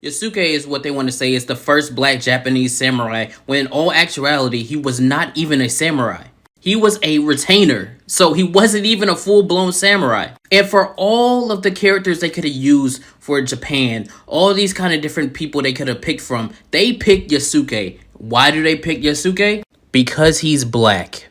Yasuke is what they want to say is the first black Japanese samurai, when in all actuality, he was not even a samurai. He was a retainer, so he wasn't even a full-blown samurai. And for all of the characters they could have used for Japan, all these kind of different people they could have picked from, they picked Yasuke. Why do they pick Yasuke? Because he's black.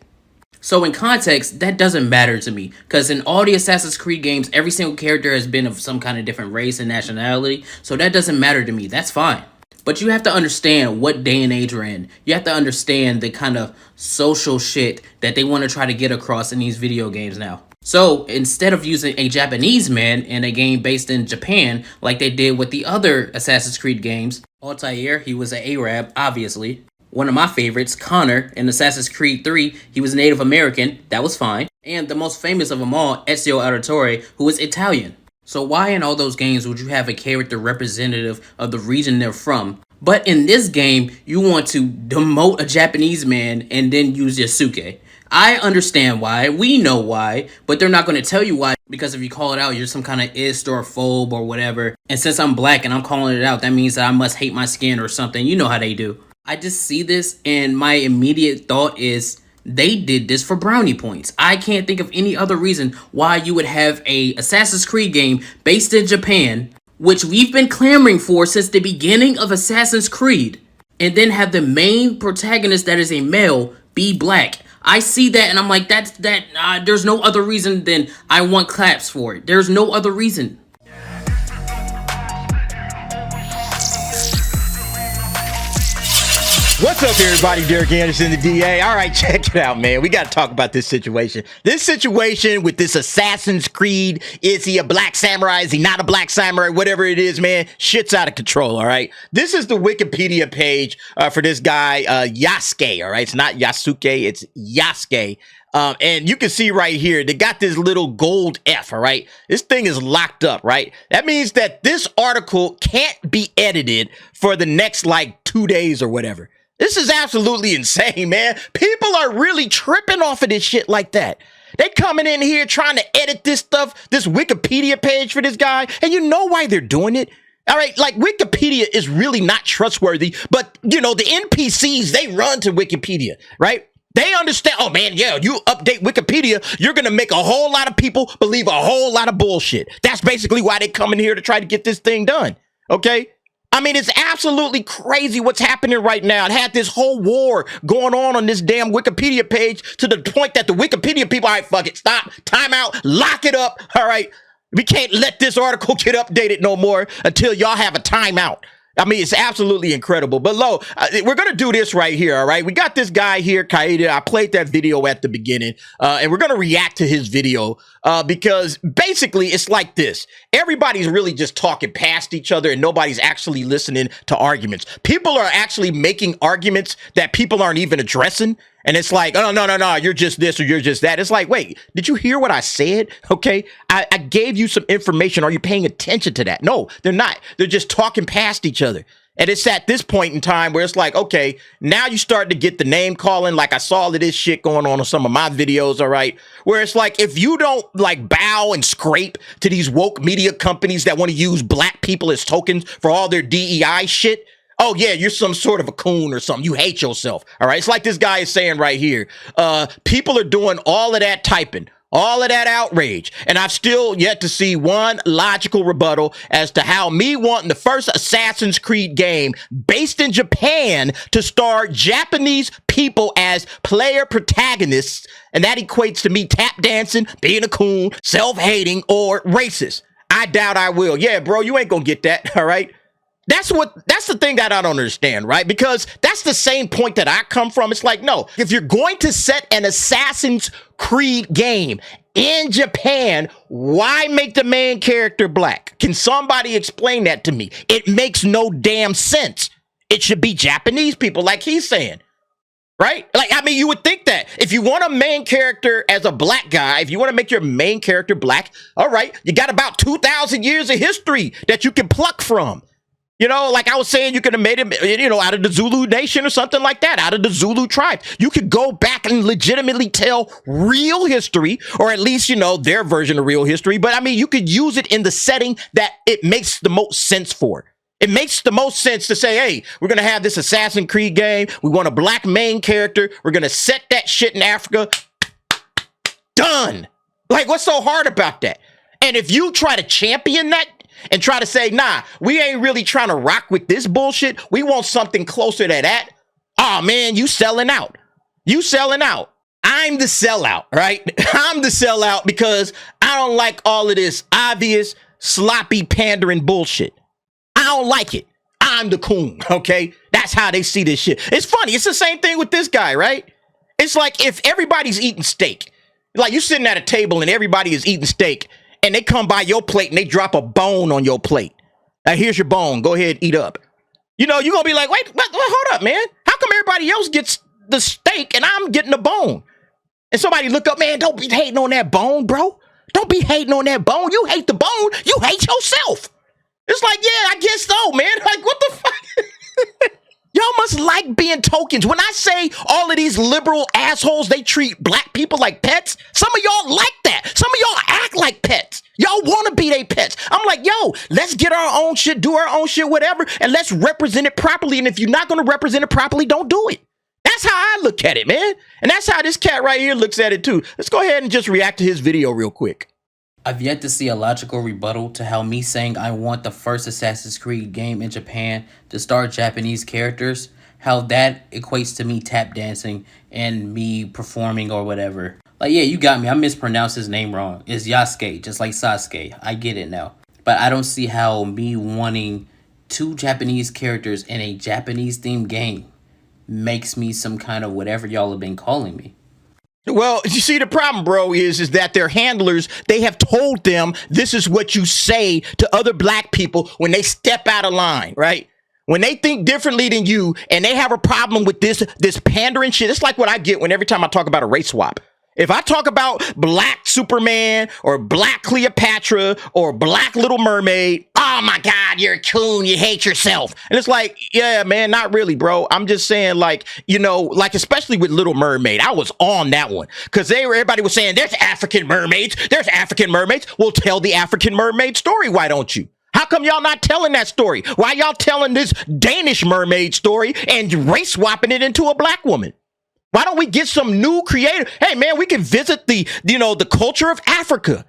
So in context, that doesn't matter to me, because in all the Assassin's Creed games, every single character has been of some kind of different race and nationality, so that doesn't matter to me. That's fine. But you have to understand what day and age we're in. You have to understand the kind of social shit that they want to try to get across in these video games now. So instead of using a Japanese man in a game based in Japan, like they did with the other Assassin's Creed games, Altair, he was an Arab, obviously. One of my favorites, Connor, in Assassin's Creed 3, he was Native American, that was fine. And the most famous of them all, Ezio Auditore, who was Italian. So why in all those games would you have a character representative of the region they're from? But in this game, you want to demote a Japanese man and then use Yasuke. I understand why, we know why, but they're not going to tell you why, because if you call it out, you're some kind of ist or phobe or whatever. And since I'm black and I'm calling it out, that means that I must hate my skin or something. You know how they do. I just see this and my immediate thought is they did this for brownie points. I can't think of any other reason why you would have a Assassin's Creed game based in Japan, which we've been clamoring for since the beginning of Assassin's Creed, and then have the main protagonist that is a male be black. I see that and I'm like, there's no other reason than I want claps for it. There's no other reason. What's up, everybody? Derek Anderson, the DA. All right, check it out, man. We got to talk about this situation. This situation with this Assassin's Creed. Is he a black samurai? Is he not a black samurai? Whatever it is, man, shit's out of control, all right? This is the Wikipedia page for this guy, Yasuke, all right? It's not Yasuke, it's Yasuke. And you can see right here, they got this little gold F, all right? This thing is locked up, right? That means that this article can't be edited for the next, like, 2 days or whatever. This is absolutely insane, man. People are really tripping off of this shit like that. They coming in here trying to edit this stuff, this Wikipedia page for this guy, and you know why they're doing it. All right, like Wikipedia is really not trustworthy, but you know, the NPCs, they run to Wikipedia, right? They understand, oh man, yeah, you update Wikipedia, you're gonna make a whole lot of people believe a whole lot of bullshit. That's basically why they come in here to try to get this thing done, okay? I mean, it's absolutely crazy what's happening right now. It had this whole war going on this damn Wikipedia page to the point that the Wikipedia people, all right, fuck it, stop, time out, lock it up, all right? We can't let this article get updated no more until y'all have a timeout. I mean, it's absolutely incredible. But Lo, we're going to do this right here, all right? We got this guy here, Kaida. I played that video at the beginning, and we're going to react to his video because basically it's like this. Everybody's really just talking past each other and nobody's actually listening to arguments. People are actually making arguments that people aren't even addressing. And it's like, oh, no, you're just this or you're just that. It's like, wait, did you hear what I said? Okay, I gave you some information. Are you paying attention to that? No, they're not. They're just talking past each other. And it's at this point in time where it's like, okay, now you start to get the name calling. Like I saw all of this shit going on some of my videos, all right? Where it's like, if you don't like bow and scrape to these woke media companies that want to use black people as tokens for all their DEI shit, oh yeah, you're some sort of a coon or something. You hate yourself. All right. It's like this guy is saying right here. People are doing all of that typing, all of that outrage. And I've still yet to see one logical rebuttal as to how me wanting the first Assassin's Creed game based in Japan to star Japanese people as player protagonists. And that equates to me tap dancing, being a coon, self-hating, or racist. I doubt I will. Yeah, bro, you ain't gonna get that. All right. That's the thing that I don't understand, right? Because that's the same point that I come from. It's like, no, if you're going to set an Assassin's Creed game in Japan, why make the main character black? Can somebody explain that to me? It makes no damn sense. It should be Japanese people, like he's saying. Right? Like, I mean, you would think that if you want a main character as a black guy, if you want to make your main character black, all right, you got about 2,000 years of history that you can pluck from. You know, like I was saying, you could have made him, you know, out of the Zulu nation or something like that, out of the Zulu tribe. You could go back and legitimately tell real history, or at least, you know, their version of real history. But I mean, you could use it in the setting that it makes the most sense for. It makes the most sense to say, hey, we're going to have this Assassin's Creed game. We want a black main character. We're going to set that shit in Africa. Done. Like, what's so hard about that? And if you try to champion that and try to say, nah, we ain't really trying to rock with this bullshit. We want something closer to that. Oh, man, you selling out. You selling out. I'm the sellout, right? I'm the sellout because I don't like all of this obvious, sloppy, pandering bullshit. I don't like it. I'm the coon, okay? That's how they see this shit. It's funny. It's the same thing with this guy, right? It's like if everybody's eating steak, like you're sitting at a table and everybody is eating steak and they come by your plate and they drop a bone on your plate. Now, here's your bone. Go ahead, eat up. You know, you're going to be like, wait, hold up, man. How come everybody else gets the steak and I'm getting the bone? And somebody look up, man, don't be hating on that bone, bro. Don't be hating on that bone. You hate the bone. You hate yourself. It's like, yeah, I guess so, man. Like, what the fuck? Y'all must like being tokens. When I say all of these liberal assholes, they treat black people like pets, some of y'all like that. Some of y'all act like pets. Y'all want to be they pets. I'm like, yo, let's get our own shit, do our own shit, whatever, and let's represent it properly. And if you're not going to represent it properly, don't do it. That's how I look at it, man. And that's how this cat right here looks at it, too. Let's go ahead and just react to his video real quick. I've yet to see a logical rebuttal to how me saying I want the first Assassin's Creed game in Japan to star Japanese characters, how that equates to me tap dancing and me performing or whatever. Like, yeah, you got me. I mispronounced his name wrong. It's Yasuke, just like Sasuke. I get it now. But I don't see how me wanting 2 Japanese characters in a Japanese-themed game makes me some kind of whatever y'all have been calling me. Well, you see, the problem, bro, is that their handlers, they have told them this is what you say to other black people when they step out of line, right? When they think differently than you and they have a problem with this pandering shit. It's like what I get when every time I talk about a race swap. If I talk about black Superman or black Cleopatra or black Little Mermaid, oh my God, you're a coon, you hate yourself. And it's like, yeah, man, not really, bro. I'm just saying, like, you know, like especially with Little Mermaid, I was on that one because everybody was saying there's African mermaids. There's African mermaids. Well, tell the African mermaid story. Why don't you? How come y'all not telling that story? Why y'all telling this Danish mermaid story and race swapping it into a black woman? Why don't we get some new creative? Hey, man, we can visit the culture of Africa.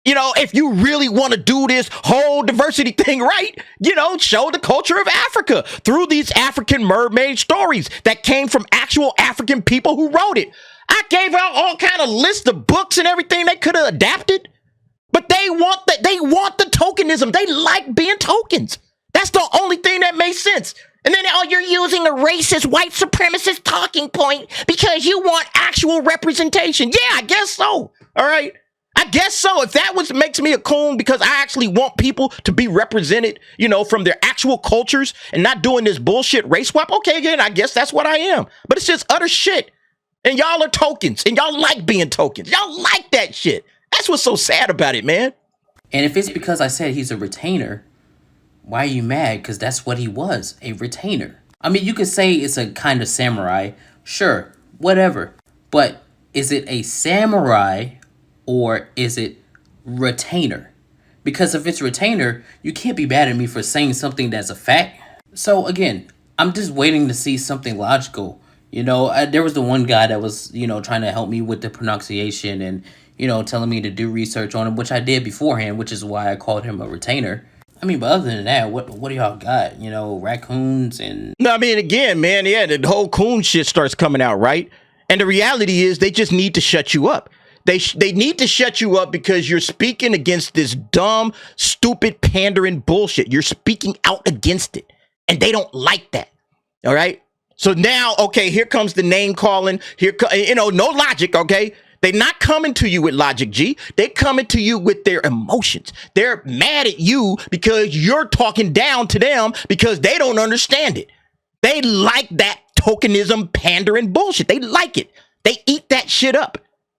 You know, if you really want to do this whole diversity thing right, you know, show the culture of Africa through these African mermaid stories that came from actual African people who wrote it. I gave out all kind of list of books and everything they could have adapted, but they want the tokenism. They like being tokens. That's the only thing that makes sense. And then, oh, you're using a racist, white supremacist talking point because you want actual representation. Yeah, I guess so. All right. I guess so. If that makes me a coon because I actually want people to be represented, you know, from their actual cultures and not doing this bullshit race swap. Okay, again, I guess that's what I am. But it's just utter shit. And y'all are tokens and y'all like being tokens. Y'all like that shit. That's what's so sad about it, man. And if it's because I said he's a retainer, why are you mad? Because that's what he was, a retainer. I mean, you could say it's a kind of samurai. Sure, whatever. But is it a samurai or is it retainer? Because if it's retainer, you can't be mad at me for saying something that's a fact. So again, I'm just waiting to see something logical. You know, there was the one guy that was, you know, trying to help me with the pronunciation and, you know, telling me to do research on him, which I did beforehand, which is why I called him a retainer. I mean, but other than that, what do y'all got? You know, raccoons and... No, I mean, again, man, yeah, the whole coon shit starts coming out, right? And the reality is they just need to shut you up. They need to shut you up because you're speaking against this dumb, stupid, pandering bullshit. You're speaking out against it. And they don't like that. All right? So now, okay, here comes the name calling. You know, no logic, okay? They're not coming to you with logic, G. They're coming to you with their emotions. They're mad at you because you're talking down to them because they don't understand it. They like that tokenism, pandering bullshit. They like it. They eat that shit up.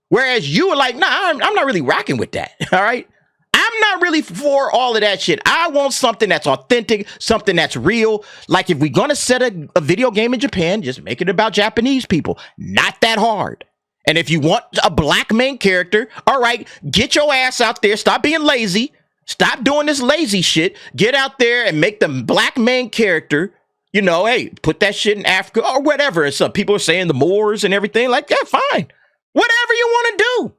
Whereas you are like, nah, I'm not really rocking with that. All right. I'm not really for all of that shit. I want something that's authentic, something that's real. Like if we're going to set a video game in Japan, just make it about Japanese people. Not that hard. And if you want a black main character, all right, get your ass out there. Stop being lazy. Stop doing this lazy shit. Get out there and make the black main character, you know, hey, put that shit in Africa or whatever. Some people are saying the Moors and everything like that. Fine. Whatever you want to do.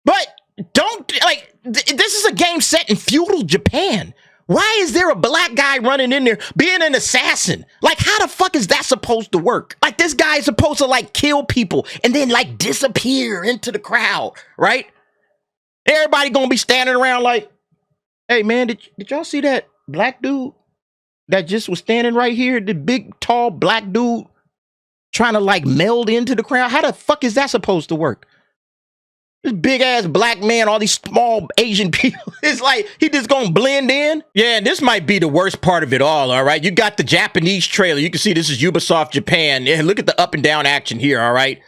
But don't, like, this is a game set in feudal Japan. Why is there a black guy running in there being an assassin? Like, how the fuck is that supposed to work? Like, this guy is supposed to, like, kill people and then, like, disappear into the crowd, right? Everybody gonna be standing around like, hey, man, did y'all see that black dude that just was standing right here? The big, tall black dude trying to, like, meld into the crowd? How the fuck is that supposed to work? This big ass black man, all these small Asian people. It's like he just gonna blend in. Yeah, and this might be the worst part of it all right? You got the Japanese trailer. You can see this is Ubisoft Japan. And look at the up and down action here, all right?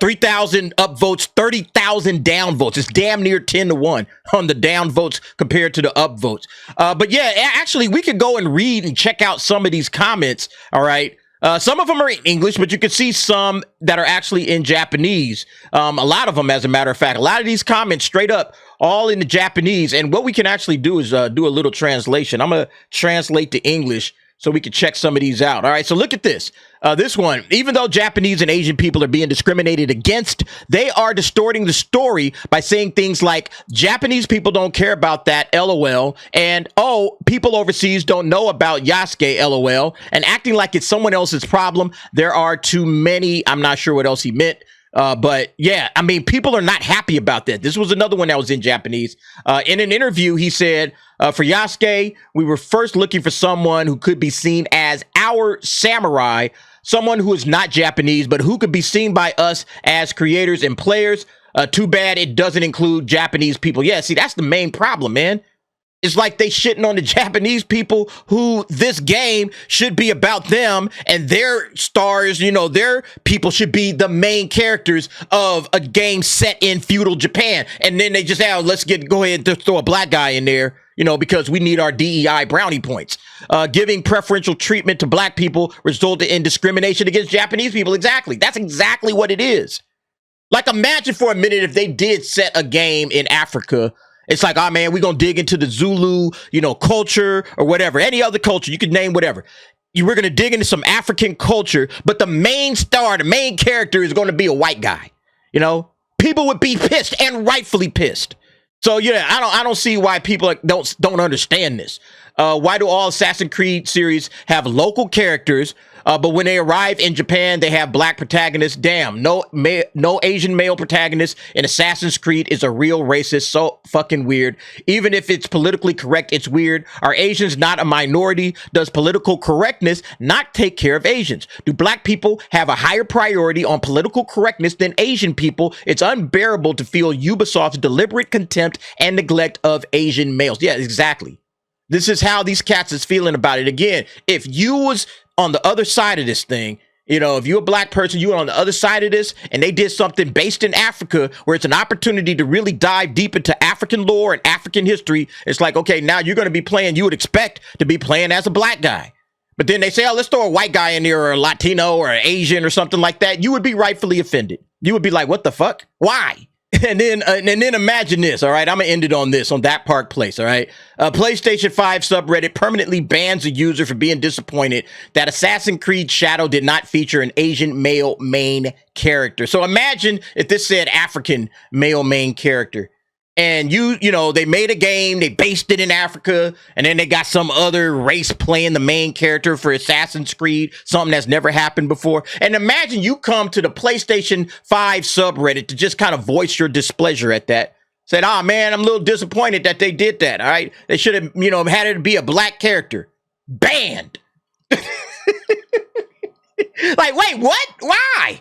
3,000 up votes, 30,000 down votes. It's damn near 10-1 on the down votes compared to the up votes. But yeah, actually, we could go and read and check out some of these comments, all right? Some of them are in English, but you can see some that are actually in Japanese. A lot of them, as a matter of fact, a lot of these comments straight up all in the Japanese. And what we can actually do is do a little translation. I'm going to translate to English so we can check some of these out. All right, so look at this. This one, even though Japanese and Asian people are being discriminated against, they are distorting the story by saying things like, Japanese people don't care about that, LOL, and, oh, people overseas don't know about Yasuke, LOL, and acting like it's someone else's problem. There are too many. I'm not sure what else he meant. But yeah, I mean, people are not happy about that. This was another one that was in Japanese. In an interview, he said, for Yasuke, we were first looking for someone who could be seen as our samurai, someone who is not Japanese, but who could be seen by us as creators and players. Too bad it doesn't include Japanese people. Yeah, see, that's the main problem, man. It's like they shitting on the Japanese people who this game should be about them and their stars, you know, their people should be the main characters of a game set in feudal Japan. And then they just, let's go ahead and throw a black guy in there, you know, because we need our DEI brownie points. Giving preferential treatment to black people resulted in discrimination against Japanese people. Exactly. That's exactly what it is. Like, imagine for a minute if they did set a game in Africa. It's like, oh, man, we're going to dig into the Zulu, you know, culture or whatever. Any other culture, you could name whatever. We're going to dig into some African culture, but the main star, the main character is going to be a white guy. You know, people would be pissed and rightfully pissed. So, yeah, I don't see why people don't understand this. Why do all Assassin's Creed series have local characters, but when they arrive in Japan, they have black protagonists? Damn, no Asian male protagonist in Assassin's Creed is a real racist. So fucking weird. Even if it's politically correct, it's weird. Are Asians not a minority? Does political correctness not take care of Asians? Do black people have a higher priority on political correctness than Asian people? It's unbearable to feel Ubisoft's deliberate contempt and neglect of Asian males. Yeah, exactly. This is how these cats is feeling about it. Again, if you was on the other side of this thing, you know, if you're a black person, you were on the other side of this, and they did something based in Africa where it's an opportunity to really dive deep into African lore and African history, it's like, okay, now you're going to be playing, you would expect to be playing as a black guy. But then they say, oh, let's throw a white guy in there or a Latino or an Asian or something like that. You would be rightfully offended. You would be like, what the fuck? Why? And then imagine this, all right? I'm going to end it on this, on That Park Place, all right? PlayStation 5 subreddit permanently bans a user for being disappointed that Assassin's Creed Shadow did not feature an Asian male main character. So imagine if this said African male main character. And you know, they made a game, they based it in Africa, and then they got some other race playing the main character for Assassin's Creed, something that's never happened before. And imagine you come to the PlayStation 5 subreddit to just kind of voice your displeasure at that. Said, oh man, I'm a little disappointed that they did that, all right? They should have, you know, had it be a black character. Banned. Like, wait, what? Why?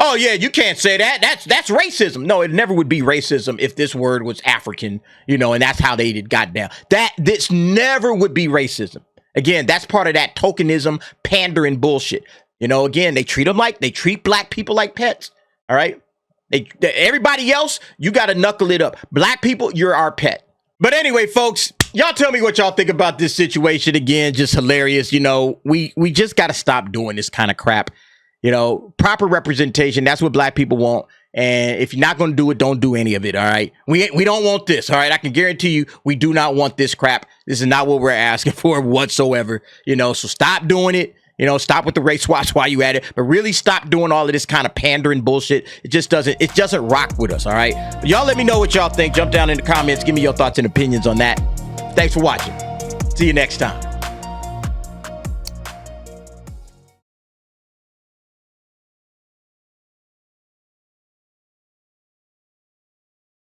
Oh, yeah, you can't say that. That's racism. No, it never would be racism if this word was African, you know, and that's how they got down. This never would be racism. Again, that's part of that tokenism, pandering bullshit. You know, again, they treat black people like pets. All right. Everybody else, you got to knuckle it up. Black people, you're our pet. But anyway, folks, y'all tell me what y'all think about this situation. Again, just hilarious. You know, we just got to stop doing this kind of crap. You know, proper representation. That's what black people want. And if you're not going to do it, don't do any of it. All right. We don't want this. All right. I can guarantee you we do not want this crap. This is not what we're asking for whatsoever. You know, so stop doing it. You know, stop with the race swaps while you at it, but really stop doing all of this kind of pandering bullshit. It doesn't rock with us. All right. But y'all let me know what y'all think. Jump down in the comments. Give me your thoughts and opinions on that. Thanks for watching. See you next time.